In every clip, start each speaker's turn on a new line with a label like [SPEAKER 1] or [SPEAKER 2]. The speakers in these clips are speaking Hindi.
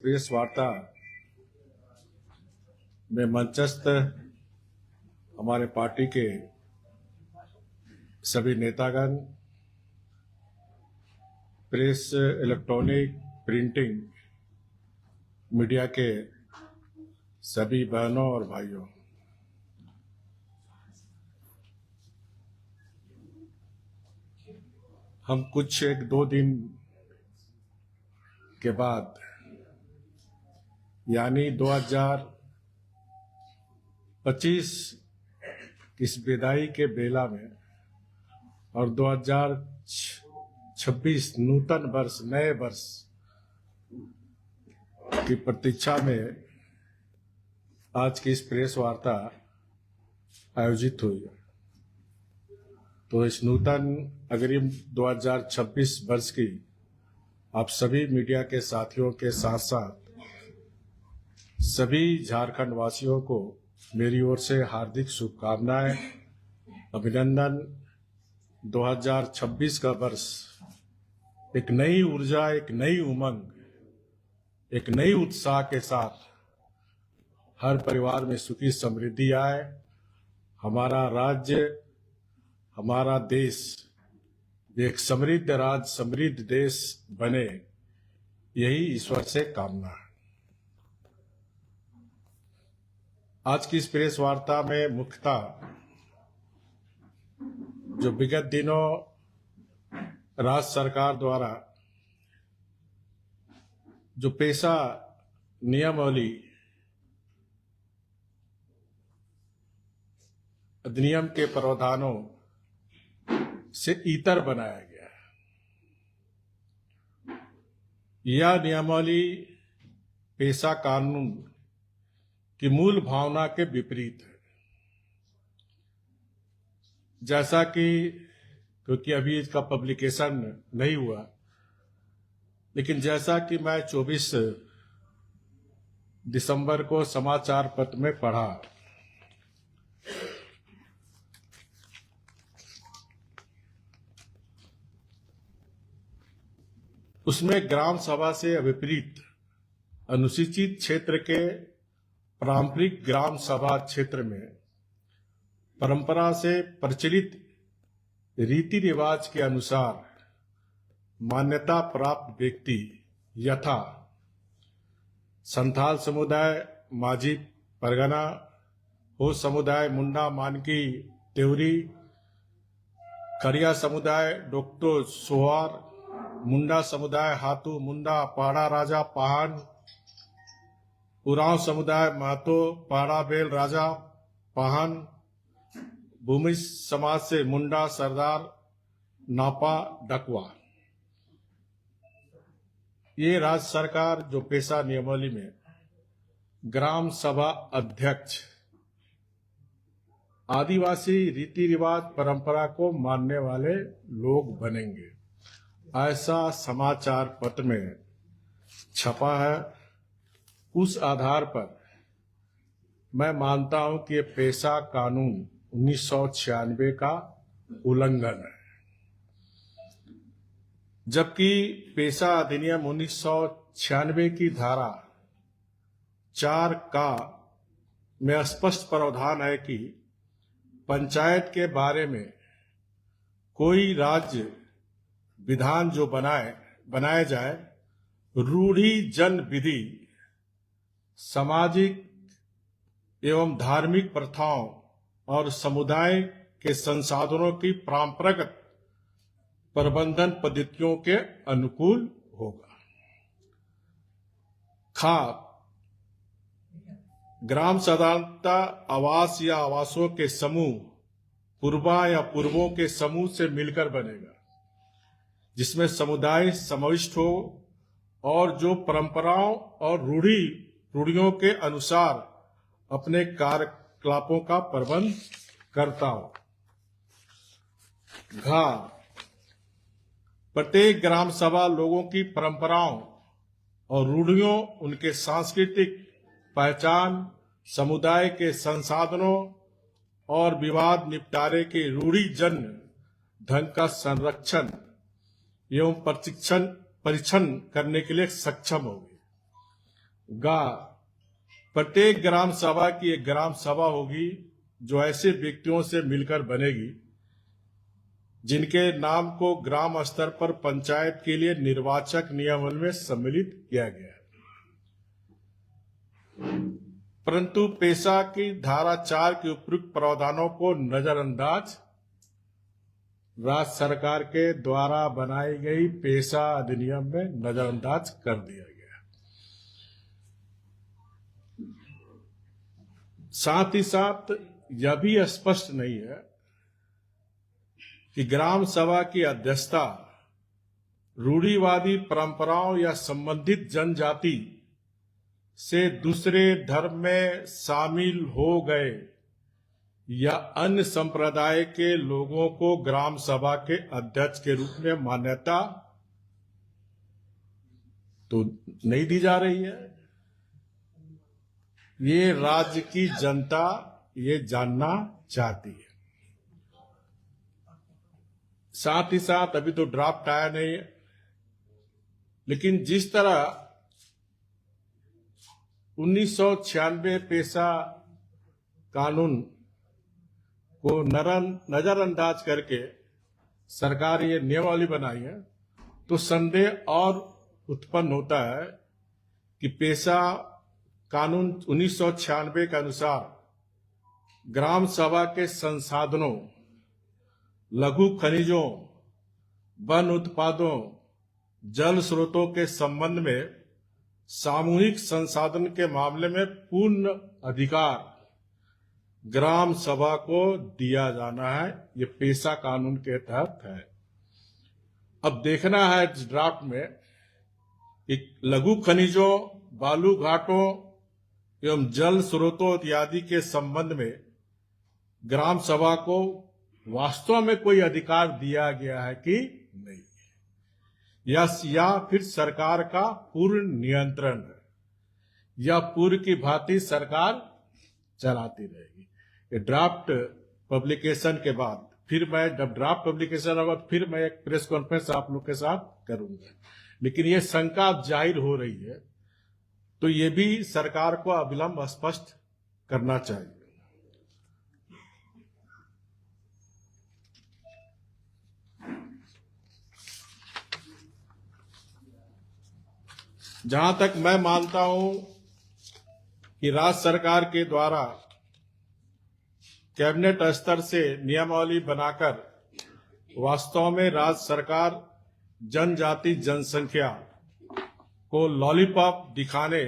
[SPEAKER 1] प्रेस वार्ता में मंचस्थ हमारे पार्टी के सभी नेतागण, प्रेस, इलेक्ट्रॉनिक, प्रिंटिंग मीडिया के सभी बहनों और भाइयों, हम कुछ 1-2 दिन के बाद यानी 2025 इस विदाई के बेला में और 2026 नूतन वर्ष, नए वर्ष की प्रतीक्षा में आज की इस प्रेस वार्ता आयोजित हुई। तो इस नूतन अग्रिम 2026 वर्ष की आप सभी मीडिया के साथियों के साथ साथ सभी झारखंड वासियों को मेरी ओर से हार्दिक शुभकामनाएं, अभिनंदन। 2026 का वर्ष एक नई ऊर्जा, एक नई उमंग, एक नई उत्साह के साथ हर परिवार में सुखी समृद्धि आए, हमारा राज्य, हमारा देश एक समृद्ध राज्य, समृद्ध देश बने, यही ईश्वर से कामना है। आज की इस प्रेस वार्ता में मुख्यतः जो विगत दिनों राज्य सरकार द्वारा जो पेशा नियमावली अधिनियम के प्रावधानों से इतर बनाया गया है, यह नियमावली पेशा कानून की मूल भावना के विपरीत है। जैसा कि क्योंकि अभी इसका पब्लिकेशन नहीं हुआ, लेकिन जैसा कि मैं 24 दिसंबर को समाचार पत्र में पढ़ा, उसमें ग्राम सभा से विपरीत अनुसूचित क्षेत्र के पारंपरिक ग्राम सभा क्षेत्र में परंपरा से प्रचलित रीति रिवाज के अनुसार मान्यता प्राप्त व्यक्ति यथा संथाल समुदाय माझी परगना, हो समुदाय मुंडा मानकी तेवरी, खरिया समुदाय डोक्टो सोहार, मुंडा समुदाय हाथू मुंडा पाड़ा राजा पाहन, उरांव समुदाय महतो पाड़ा बेल राजा पाहन, भूमि समाज से मुंडा सरदार नापा डकवा। ये राज्य सरकार जो पेशा नियमावली में ग्राम सभा अध्यक्ष आदिवासी रीति रिवाज परंपरा को मानने वाले लोग बनेंगे, ऐसा समाचार पत्र में छपा है। उस आधार पर मैं मानता हूं कि ये पेशा कानून 1996 का उल्लंघन है, जबकि पेशा अधिनियम 1996 की धारा 4 का में स्पष्ट प्रावधान है कि पंचायत के बारे में कोई राज्य विधान जो बनाया जाए, रूढ़ी जन विधि, सामाजिक एवं धार्मिक प्रथाओं और समुदाय के संसाधनों की परंपरागत प्रबंधन पद्धतियों के अनुकूल होगा। ग्राम साधारणता आवास या आवासों के समूह पूर्वा या पूर्वों के समूह से मिलकर बनेगा, जिसमें समुदाय समाविष्ट हो और जो परंपराओं और रूढ़ियों के अनुसार अपने कार्यकलापों का प्रबंध करता हो। प्रत्येक ग्राम सभा लोगों की परंपराओं और रूढ़ियों, उनके सांस्कृतिक पहचान, समुदाय के संसाधनों और विवाद निपटारे के रूढ़िजन्य ढंग का संरक्षण एवं परीक्षण करने के लिए सक्षम होगी। गा प्रत्येक ग्राम सभा की एक ग्राम सभा होगी जो ऐसे व्यक्तियों से मिलकर बनेगी जिनके नाम को ग्राम स्तर पर पंचायत के लिए निर्वाचक नियमावली में सम्मिलित किया गया है। परंतु पेशा की धारा 4 के उपयुक्त प्रावधानों को नजरअंदाज राज्य सरकार के द्वारा बनाई गई पेशा अधिनियम में नजरअंदाज कर दिया गया। साथ ही साथ यह भी स्पष्ट नहीं है कि ग्राम सभा की अध्यक्षता रूढ़िवादी परंपराओं या संबंधित जनजाति से दूसरे धर्म में शामिल हो गए या अन्य संप्रदाय के लोगों को ग्राम सभा के अध्यक्ष के रूप में मान्यता तो नहीं दी जा रही है। ये राज्य की जनता ये जानना चाहती है। साथ ही साथ अभी तो ड्राफ्ट आया नहीं है, लेकिन जिस तरह 1996 पेशा कानून को नजरअंदाज करके सरकार ये नियमावली बनाई है, तो संदेह और उत्पन्न होता है कि पेशा कानून 1996 के अनुसार ग्राम सभा के संसाधनों, लघु खनिजों, वन उत्पादों, जल स्रोतों के संबंध में सामूहिक संसाधन के मामले में पूर्ण अधिकार ग्राम सभा को दिया जाना है। ये पेशा कानून के तहत है। अब देखना है इस ड्राफ्ट में कि लघु खनिजों, बालू घाटों एवं जल स्रोतों इत्यादि के संबंध में ग्राम सभा को वास्तव में कोई अधिकार दिया गया है कि नहीं, या फिर सरकार का पूर्ण नियंत्रण है, या पूर्व की भांति सरकार चलाती रहेगी। ये ड्राफ्ट पब्लिकेशन के बाद फिर मैं, जब ड्राफ्ट पब्लिकेशन होगा फिर मैं एक प्रेस कॉन्फ्रेंस आप लोग के साथ करूंगा। लेकिन ये शंका जाहिर हो रही है, तो ये भी सरकार को अविलंब स्पष्ट करना चाहिए। जहां तक मैं मानता हूं कि राज्य सरकार के द्वारा कैबिनेट स्तर से नियमावली बनाकर वास्तव में राज्य सरकार जनजाति जनसंख्या को लॉलीपॉप दिखाने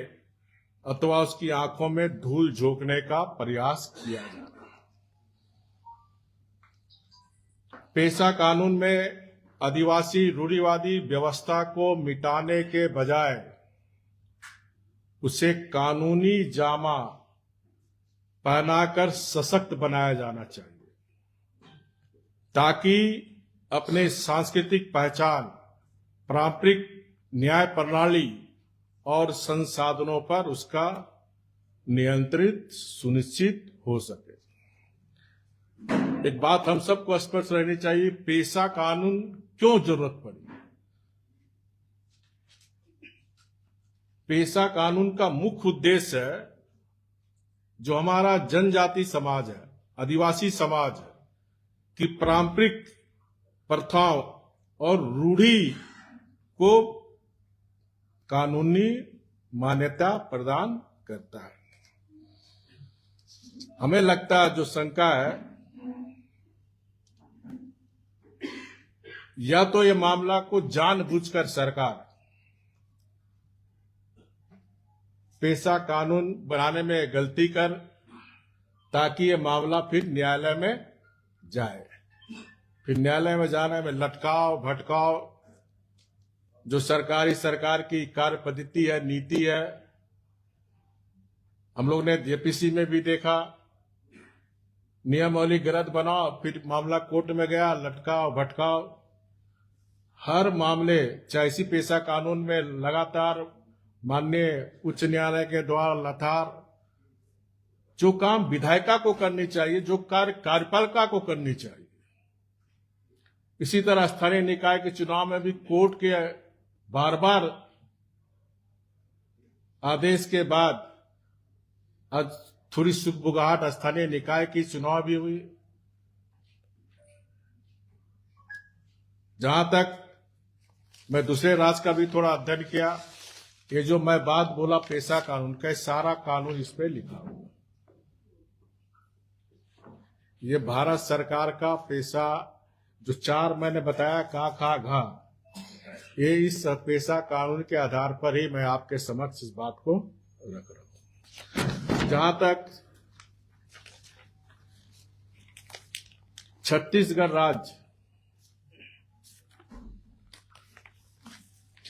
[SPEAKER 1] अथवा उसकी आंखों में धूल झोंकने का प्रयास किया जा रहा है। पेशा कानून में आदिवासी रूढ़िवादी व्यवस्था को मिटाने के बजाय उसे कानूनी जामा पहनाकर सशक्त बनाया जाना चाहिए, ताकि अपने सांस्कृतिक पहचान, पारंपरिक न्याय प्रणाली और संसाधनों पर उसका नियंत्रित सुनिश्चित हो सके। एक बात हम सबको स्पष्ट रहनी चाहिए, पेशा कानून क्यों जरूरत पड़ी। पेशा कानून का मुख्य उद्देश्य है, जो हमारा जनजाति समाज है, आदिवासी समाज है, कि पारंपरिक प्रथाओं और रूढ़ी को कानूनी मान्यता प्रदान करता है। हमें लगता है, जो शंका है, या तो ये मामला को जानबूझकर सरकार पेशा कानून बनाने में गलती कर, ताकि ये मामला फिर न्यायालय में जाए। फिर न्यायालय में जाने में लटकाव भटकाव, जो सरकार की कार्य पद्धति है, नीति है, हम लोग ने जेपीसी में भी देखा, नियमावली गलत बनाओ, फिर मामला कोर्ट में गया, लटकाव भटकाव। हर मामले, चाहे इसी पेशा कानून में लगातार माननीय उच्च न्यायालय के द्वारा लगातार जो काम विधायिका को करनी चाहिए, जो कार्य कार्यपालिका को करनी चाहिए, इसी तरह स्थानीय निकाय के चुनाव में भी कोर्ट के बार बार आदेश के बाद आज थोड़ी सुगबुगाहट स्थानीय निकाय की चुनाव भी हुई। जहां तक मैं दूसरे राज्य का भी थोड़ा अध्ययन किया, ये जो मैं बात बोला पेशा कानून का, सारा कानून इस पे लिखा हुआ। ये भारत सरकार का पेशा जो 4 मैंने बताया का खा घा, ये इस पेशा कानून के आधार पर ही मैं आपके समक्ष इस बात को रख रहा हूं। जहां तक छत्तीसगढ़ राज्य,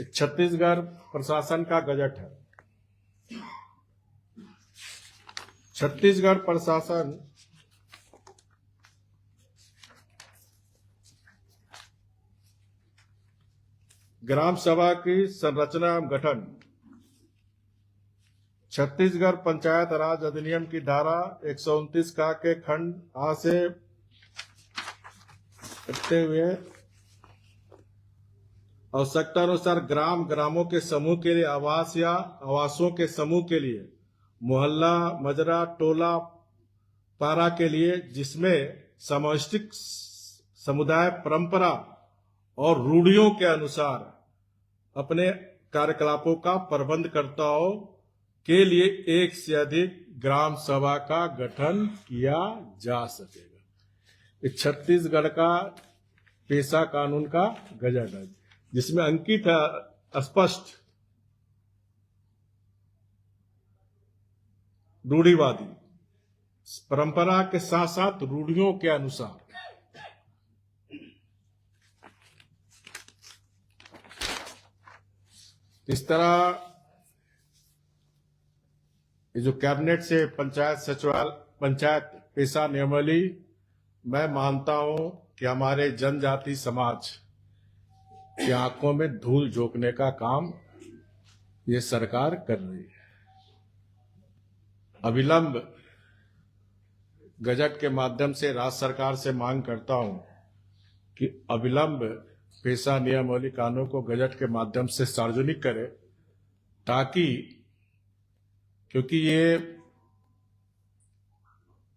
[SPEAKER 1] छत्तीसगढ़ प्रशासन का गजट है। छत्तीसगढ़ प्रशासन ग्राम सभा की संरचना एवं गठन, छत्तीसगढ़ पंचायत राज अधिनियम की धारा 129 का के खंड आ से करते हुए आवश्यकता अनुसार ग्रामों के समूह के लिए आवास या आवासों के समूह के लिए मोहल्ला, मजरा, टोला, पारा के लिए, जिसमें सामूहिक समुदाय परंपरा और रूढ़ियों के अनुसार अपने कार्यकलापों का प्रबंध करता हो, के लिए एक से अधिक ग्राम सभा का गठन किया जा सकेगा। ये छत्तीसगढ़ का पेशा कानून का गजट है, जिसमें अंकित है स्पष्ट रूढ़िवादी, परंपरा के साथ साथ रूढ़ियों के अनुसार। इस तरह ये जो कैबिनेट से पंचायत सचिवालय, पंचायत पेशा नियमावली, मैं मानता हूं कि हमारे जनजाति समाज की आंखों में धूल झोंकने का काम ये सरकार कर रही है। अविलंब गजट के माध्यम से राज्य सरकार से मांग करता हूं कि अविलंब पेशा नियमावली कानून को गजट के माध्यम से सार्वजनिक करे, ताकि, क्योंकि ये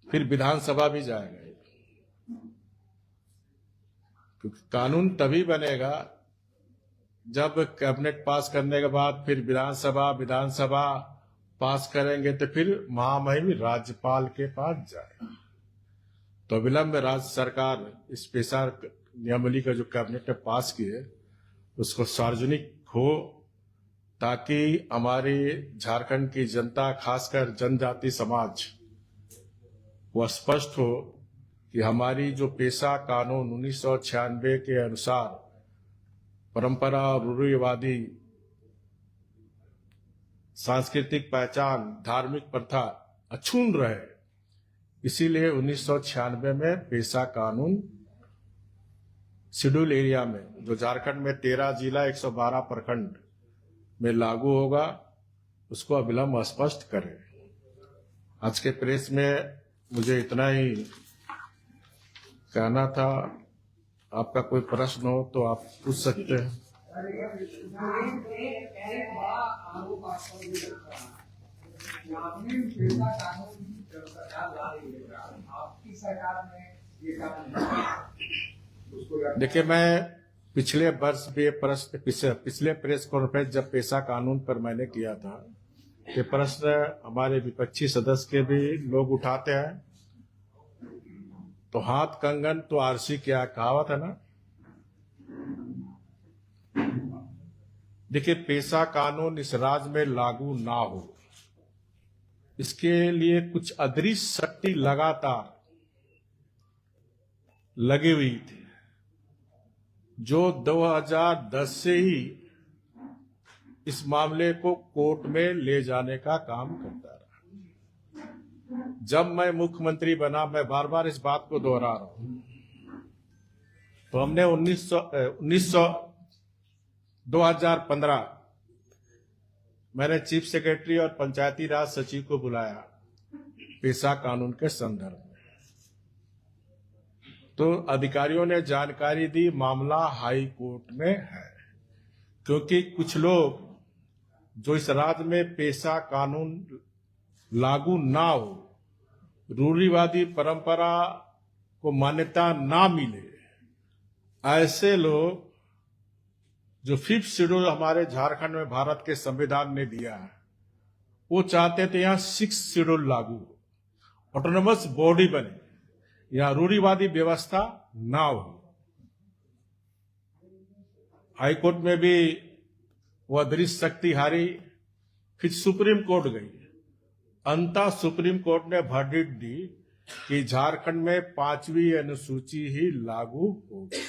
[SPEAKER 1] फिर विधानसभा भी जाएगा। क्योंकि कानून तभी बनेगा जब कैबिनेट पास करने के बाद फिर विधानसभा पास करेंगे, तो फिर महामहिम राज्यपाल के पास जाए। तो विलंब राज्य सरकार इस पेशा नियमावली का जो कैबिनेट ने पास किए उसको सार्वजनिक हो, ताकि हमारी झारखंड की जनता, खासकर जनजाति समाज वो स्पष्ट हो कि हमारी जो पेशा कानून 1996 के अनुसार परंपरा और रूढ़िवादी सांस्कृतिक पहचान, धार्मिक प्रथा अक्षुण्ण रहे। इसीलिए 1996 में पेशा कानून शेड्यूल एरिया में, जो झारखंड में 13 जिला 112 प्रखंड में लागू होगा, उसको अविलंब स्पष्ट करें। आज के प्रेस में मुझे इतना ही कहना था। आपका कोई प्रश्न हो तो आप पूछ सकते हैं। देखिए, मैं पिछले वर्ष भी प्रश्न, पिछले प्रेस कॉन्फ्रेंस जब पेशा कानून पर मैंने किया था, ये प्रश्न हमारे विपक्षी सदस्य के भी लोग उठाते हैं। तो हाथ कंगन तो आरसी, क्या कहावत है ना। देखिए, पेशा कानून इस राज्य में लागू ना हो, इसके लिए कुछ अदृश्य शक्ति लगातार लगी हुई थी, जो 2010 से ही इस मामले को कोर्ट में ले जाने का काम करता रहा। जब मैं मुख्यमंत्री बना, मैं बार बार इस बात को दोहरा रहा हूं, तो हमने 2015 मैंने चीफ सेक्रेटरी और पंचायती राज सचिव को बुलाया पेशा कानून के संदर्भ में। तो अधिकारियों ने जानकारी दी, मामला हाई कोर्ट में है, क्योंकि कुछ लोग जो इस राज्य में पेशा कानून लागू ना हो, रूढ़िवादी परंपरा को मान्यता ना मिले, ऐसे लोग जो 5th शेड्यूल हमारे झारखंड में भारत के संविधान ने दिया है, वो चाहते थे यहां 6th शेड्यूल लागू हो, ऑटोनोमस बॉडी बने, यहां रूढ़िवादी व्यवस्था ना हो। हाईकोर्ट में भी वह दृढ़ शक्ति हारी, फिर सुप्रीम कोर्ट गई। अंततः सुप्रीम कोर्ट ने वर्डिक्ट दी कि झारखंड में 5वीं अनुसूची ही लागू होगी,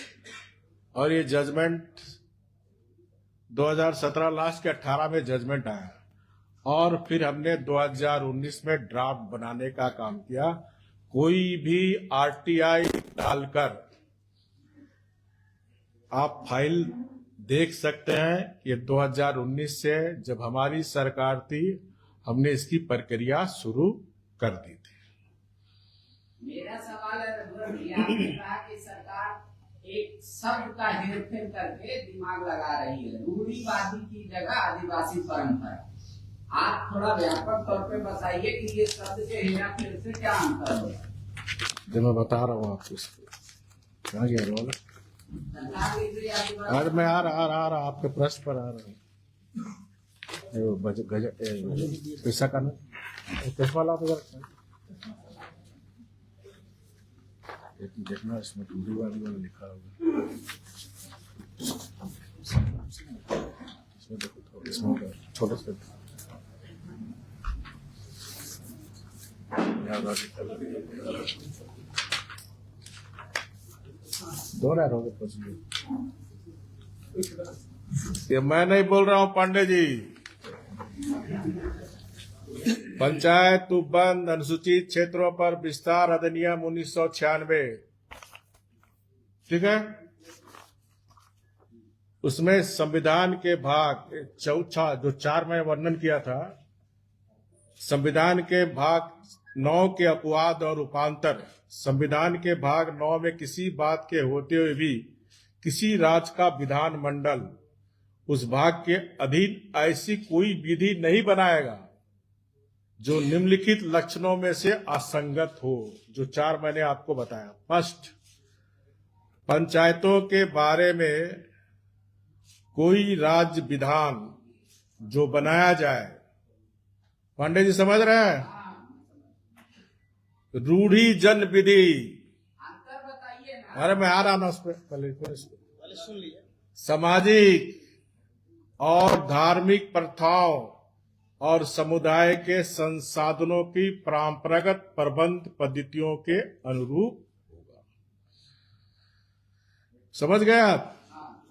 [SPEAKER 1] और ये जजमेंट 2017 लास्ट के 18 में जजमेंट आया, और फिर हमने 2019 में ड्राफ्ट बनाने का काम किया। कोई भी आरटीआई डालकर आप फाइल देख सकते हैं। ये 2019 से जब हमारी सरकार थी, हमने इसकी प्रक्रिया शुरू कर दी थी।
[SPEAKER 2] मेरा सवाल है रघुवर, आपने कहा कि सरकार एक शब्द का हेरफेर करके दिमाग लगा रही है, रूढ़िवादी की जगह आदिवासी परंपरा। आप थोड़ा व्यापक तौर पे बताइए कि ये शब्द के हेरफेर से क्या अंतर है?
[SPEAKER 1] जो मैं बता रहा हूँ आपको, कहाँ गया रोल? अरे मैं आ रहा आपके प्रश्न पर आ रहा हूँ। पैसा का ना वाला तो देखना, इसमें रूढ़िवादी वाला लिखा होगा, इसमें देखो, इसमें छोटे से दोहरा रहोगे कुछ। ये मैं नहीं बोल रहा हूं पांडे जी। पंचायत उपबंध अनुसूचित क्षेत्रों पर विस्तार अधिनियम 1996, ठीक है, उसमें संविधान के भाग 4 जो 4 में वर्णन किया था, संविधान के भाग 9 के अपवाद और रूपांतर। संविधान के भाग 9 में किसी बात के होते हुए भी किसी राज्य का विधानमंडल उस भाग के अधीन ऐसी कोई विधि नहीं बनाएगा जो निम्नलिखित लक्षणों में से असंगत हो, जो 4 मैंने आपको बताया। फर्स्ट, पंचायतों के बारे में कोई राज्य विधान जो बनाया जाए, पांडे जी समझ रहे हैं, रूढ़ी जन विधि।
[SPEAKER 2] अंतर बताइए ना।
[SPEAKER 1] अरे मैं आ रहा ना उस पर, पहले सुन लिया। सामाजिक और धार्मिक प्रथाओं और समुदाय के संसाधनों की परंपरागत प्रबंध पद्धतियों के अनुरूप होगा। समझ गए आप?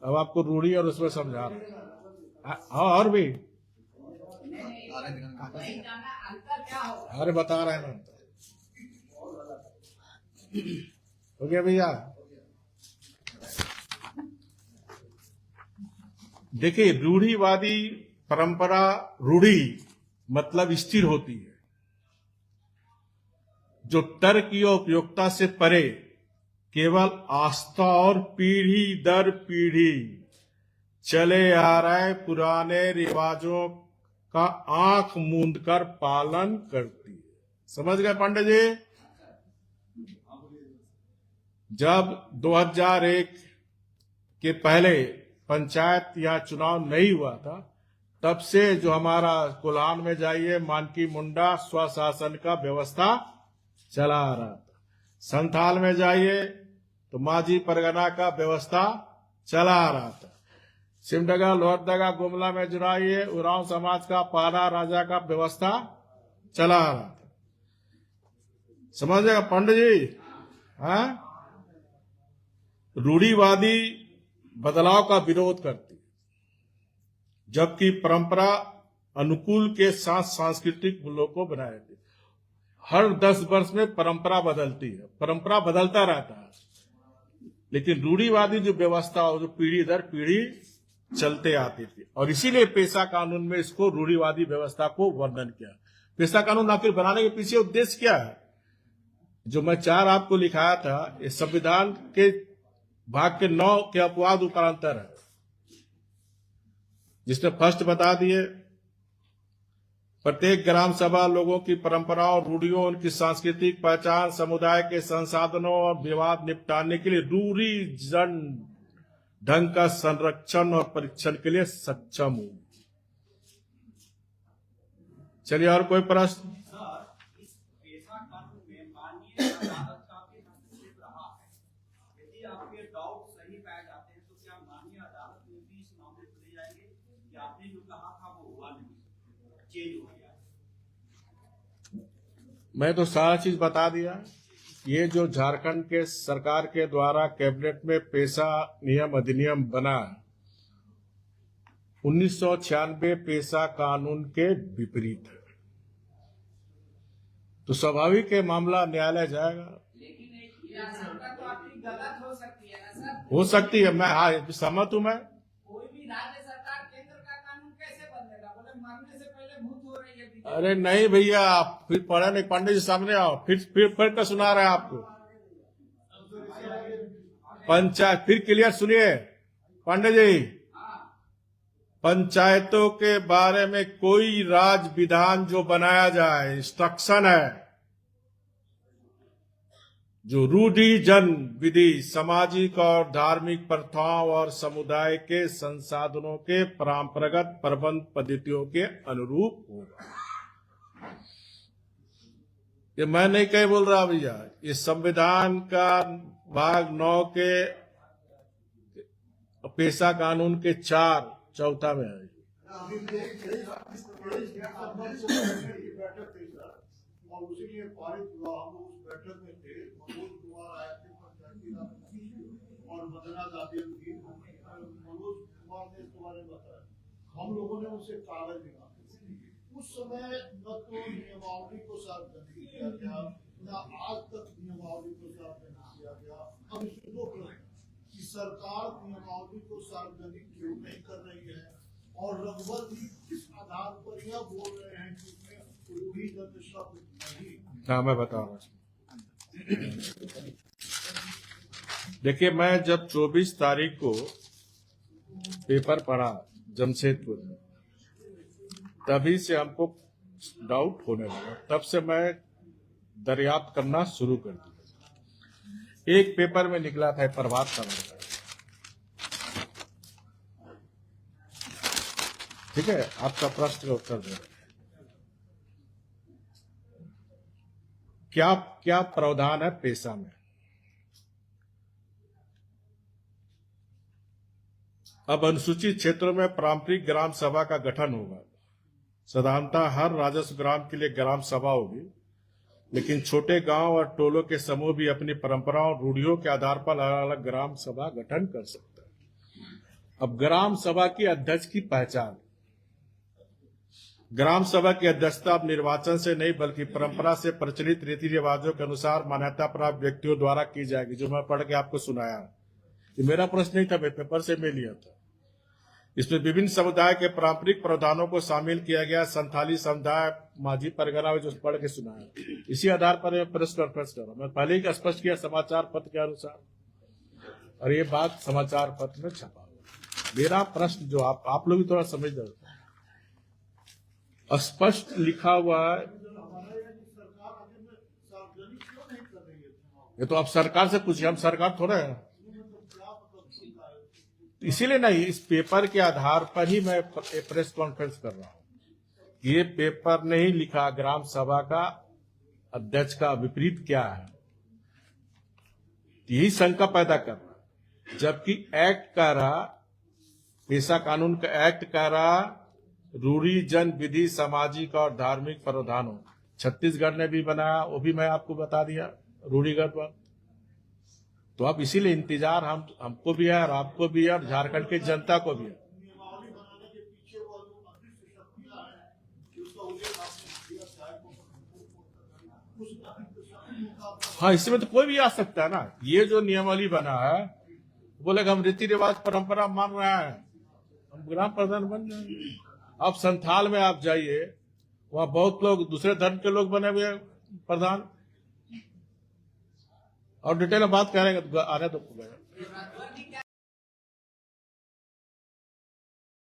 [SPEAKER 1] अब आपको रूढ़ी और उसमें समझा रहा हूं। और भी अरे बता रहे हैं ना, हो गया भैया। देखिए, रूढ़िवादी परंपरा, रूढ़ी मतलब स्थिर होती है, जो तर्क की उपयोगिता से परे केवल आस्था और पीढ़ी दर पीढ़ी चले आ रहे पुराने रिवाजों का आंख मूंद कर पालन करती है। समझ गए पांडे जी? जब 2001 के पहले पंचायत या चुनाव नहीं हुआ था, तब से जो हमारा कोल्हान में जाइए, मानकी मुंडा स्वशासन का व्यवस्था चला आ रहा था। संथाल में जाइए तो माझी परगना का व्यवस्था चला आ रहा था। सिमडगा, लोहरदगा, गुमला में जुड़ाइए, उरांव समाज का पारा राजा का व्यवस्था चला आ रहा था। समझेगा पंडित जी? हाँ, रूढ़िवादी बदलाव का विरोध करती है, जबकि परंपरा अनुकूल के साथ सांस्कृतिक मूल्यों को बनाए रखती है। हर 10 वर्ष में परंपरा बदलती है, परंपरा बदलता रहता है, लेकिन रूढ़िवादी जो व्यवस्था हो, जो पीढ़ी दर पीढ़ी चलते आती थी, और इसीलिए पेशा कानून में इसको रूढ़िवादी व्यवस्था को वर्णन किया। पेशा कानून आखिर बनाने के पीछे उद्देश्य क्या है? जो मैं 4 आपको लिखाया था, इस संविधान के भाग के 9 के अपवाद उपरांतर है, जिसमें फर्स्ट बता दिए प्रत्येक ग्राम सभा लोगों की परंपराओं, रूढ़ियों, उनकी सांस्कृतिक पहचान, समुदाय के संसाधनों और विवाद निपटाने के लिए रूढ़ी जन ढंग का संरक्षण और परीक्षण के लिए सक्षम हो। चलिए, और कोई प्रश्न?
[SPEAKER 3] सर, इस पेशा कानून में माननीय अदालत का भी हस्तक्षेप रहा है। यदि आपके डाउट सही पाए जाते हैं तो क्या माननीय अदालत में भी इस मामले को ले जाएंगे कि आपने जो कहा था वो हुआ नहीं, चेंज हो गया?
[SPEAKER 1] मैं तो सारा चीज बता दिया। ये जो झारखंड के सरकार के द्वारा कैबिनेट में पेशा नियम अधिनियम बना, 1996 पेशा कानून के विपरीत है, तो स्वाभाविक है मामला न्यायालय जाएगा।
[SPEAKER 2] लेकिन एक आशंका तो आपकी गलत हो सकती है ना सर?
[SPEAKER 1] हो सकती है, मैं सहमत हूं। मैं
[SPEAKER 2] कोई भी राज्य सरकार केंद्र का कानून कैसे बदलेगा? बोले मरने से पहले भूत हो रही है बीजेपी।
[SPEAKER 1] अरे नहीं भैया, आप फिर पढ़े नहीं, पंडित जी सामने आओ, फिर कर सुना रहे हैं आपको पंचायत। फिर क्लियर सुनिए पांडे जी, पंचायतों के बारे में कोई राज विधान जो बनाया जाए, इंस्ट्रक्शन है, जो रूढ़ि जन विधि, सामाजिक और धार्मिक प्रथाओं और समुदाय के संसाधनों के परंपरागत प्रबंध पद्धतियों के अनुरूप होगा। ये मैं नहीं कहीं बोल रहा भैया, इस संविधान का भाग 9 के पेशा कानून के 4 चौथा में है।
[SPEAKER 4] और उसी लिए पारित हुआ। हम लोग उस बैठक में थे, मनोज कुमार आए थे, पंचायती राज और मदना दादी थी। मनोज कुमार ने इसके बारे में बताया, हम लोगों ने उनसे कागज निकाले। उस समय न तो नियमावली को सार्वजनिक किया गया, न आज तक नियमावली को सार्वजनिक किया गया। अब इसमें 2 प्रश्न कि सरकार नियमावली को सार्वजनिक क्यों नहीं कर रही है, और रघुवर जी किस आधार पर यह बोल रहे हैं कि उसमें रूढ़ी जन शब्द नहीं।
[SPEAKER 1] हाँ, मैं बता रहा हूँ। देखिए, मैं जब 24 तारीख को पेपर पढ़ा जमशेदपुर में, तभी से हमको डाउट होने लगा। तब से मैं दरियाफ्त करना शुरू कर दिया। एक पेपर में निकला था प्रभात खबर का, ठीक है, आपका प्रश्न का उत्तर दे। क्या प्रावधान है पेशा में? अब अनुसूचित क्षेत्रों में पारंपरिक ग्राम सभा का गठन होगा। साधारणतः हर राजस्व ग्राम के लिए ग्राम सभा होगी, लेकिन छोटे गांव और टोलों के समूह भी अपनी परंपराओं, रूढ़ियों के आधार पर अलग अलग ग्राम सभा गठन कर सकते हैं। अब ग्राम सभा की अध्यक्ष की पहचान, ग्राम सभा की अध्यक्षता अब निर्वाचन से नहीं बल्कि परंपरा से प्रचलित रीति रिवाजों के अनुसार मान्यता प्राप्त व्यक्तियों द्वारा की जाएगी, जो मैं पढ़ के आपको सुनाया। ये मेरा प्रश्न नहीं था, मैं पेपर से मैं लिया था। इसमें विभिन्न समुदाय के पारंपरिक प्रावधानों को शामिल किया गया। संथाली समुदाय, माझी परगना, जो पढ़ के सुनाया। इसी आधार पर मैं प्रेस कॉन्फ्रेंस कर रहा हूं। मैं पहले ही स्पष्ट किया समाचार पत्र के अनुसार, और ये बात समाचार पत्र में छपा हुआ। मेरा प्रश्न जो आप लोग भी थोड़ा समझदार, स्पष्ट लिखा हुआ है। ये तो आप सरकार से पूछिए, हम सरकार थोड़ा है। इसीलिए नहीं, इस पेपर के आधार पर ही मैं प्रेस कॉन्फ्रेंस कर रहा हूं। ये पेपर नहीं लिखा ग्राम सभा का अध्यक्ष का विपरीत क्या है, यही शंका पैदा कर रहा। जबकि एक्ट कह रहा, पेशा कानून का एक्ट कह रहा रूढ़ी जन विधि, सामाजिक और धार्मिक प्रावधानों। छत्तीसगढ़ ने भी बनाया, वो भी मैं आपको बता दिया, रूढ़िगत बात। तो अब इसीलिए इंतजार हमको भी है और आपको भी है और झारखंड की जनता को भी है।
[SPEAKER 4] नियमावली बनाने के पीछे वो जो अदृश्य शक्तियां हैं, उसका उल्लेख आपने किया, चाहे
[SPEAKER 1] हाँ, इसमें तो कोई भी आ सकता है ना। ये जो नियमावली बना है, बोले हम रीति रिवाज परंपरा मान रहे हैं, हम ग्राम प्रधान बन जाएंगे। अब संथाल में आप जाइए, वहां बहुत लोग दूसरे धर्म के लोग बने हुए प्रधान, और डिटेल में बात करेंगे तो आने तो